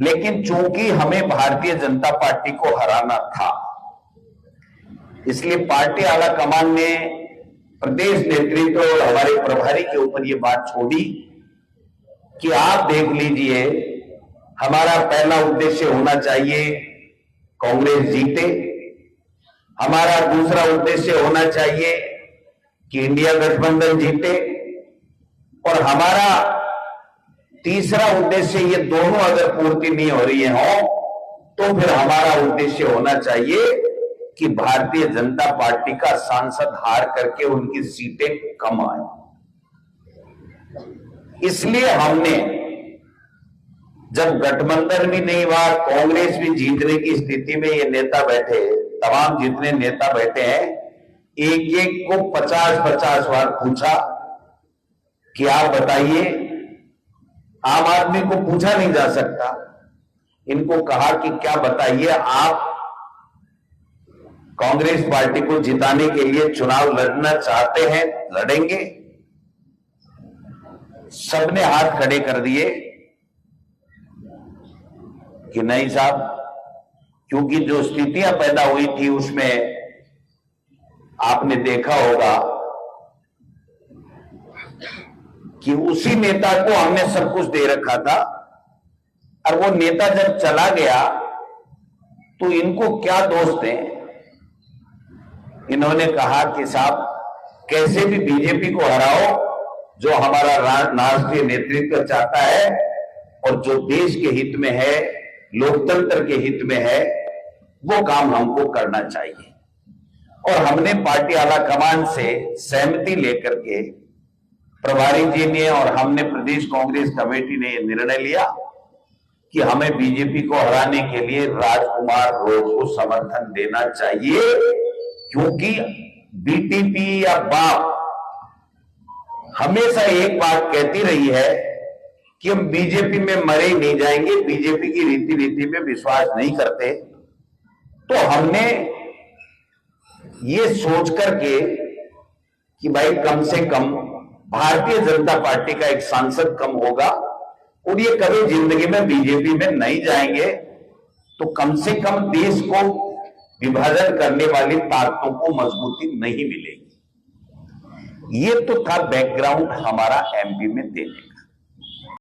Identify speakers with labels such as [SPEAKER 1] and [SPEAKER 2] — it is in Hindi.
[SPEAKER 1] लेकिन चूंकि हमें भारतीय जनता पार्टी को हराना था, इसलिए पार्टी आला कमान ने प्रदेश नेतृत्व और हमारे प्रभारी के ऊपर यह बात छोड़ी कि आप देख लीजिए, हमारा पहला उद्देश्य होना चाहिए कांग्रेस जीते, हमारा दूसरा उद्देश्य होना चाहिए कि इंडिया गठबंधन जीते, और हमारा तीसरा उद्देश्य, ये दोनों अगर पूर्ति नहीं हो रही हो तो फिर हमारा उद्देश्य होना चाहिए कि भारतीय जनता पार्टी का सांसद हार करके उनकी सीटें कम आए। इसलिए हमने, जब गठबंधन भी नहीं हुआ, कांग्रेस भी जीतने की स्थिति में ये नेता बैठे, तमाम जितने नेता बैठे हैं, एक एक को 50-50 बार पूछा कि आप बताइए, आम आदमी को पूछा नहीं जा सकता, इनको कहा कि क्या बताइए, आप कांग्रेस पार्टी को जिताने के लिए चुनाव लड़ना चाहते हैं, लड़ेंगे? सबने हाथ खड़े कर दिए कि नहीं साहब, क्योंकि जो स्थितियां पैदा हुई थी उसमें आपने देखा होगा कि उसी नेता को हमने सब कुछ दे रखा था, और वो नेता जब चला गया तो इनको क्या दोष दें। इन्होंने कहा कि साहब, कैसे भी बीजेपी को हराओ, जो हमारा राष्ट्रीय नेतृत्व चाहता है और जो देश के हित में है, लोकतंत्र के हित में है, वो काम हमको करना चाहिए। और हमने पार्टी आला कमान से सहमति लेकर के प्रभारी जी ने और हमने प्रदेश कांग्रेस कमेटी ने यह निर्णय लिया कि हमें बीजेपी को हराने के लिए राजकुमार रोज को समर्थन देना चाहिए, क्योंकि बीटीपी या बाप हमेशा एक बात कहती रही है कि हम बीजेपी में मरे ही नहीं जाएंगे, बीजेपी की रीति नीति में विश्वास नहीं करते। तो हमने ये सोच करके कि भाई कम से कम भारतीय जनता पार्टी का एक सांसद कम होगा और ये कभी जिंदगी में बीजेपी में नहीं जाएंगे, तो कम से कम देश को विभाजन करने वाली ताकतों को मजबूती नहीं मिलेगी। ये तो था बैकग्राउंड हमारा एमपी में देने का।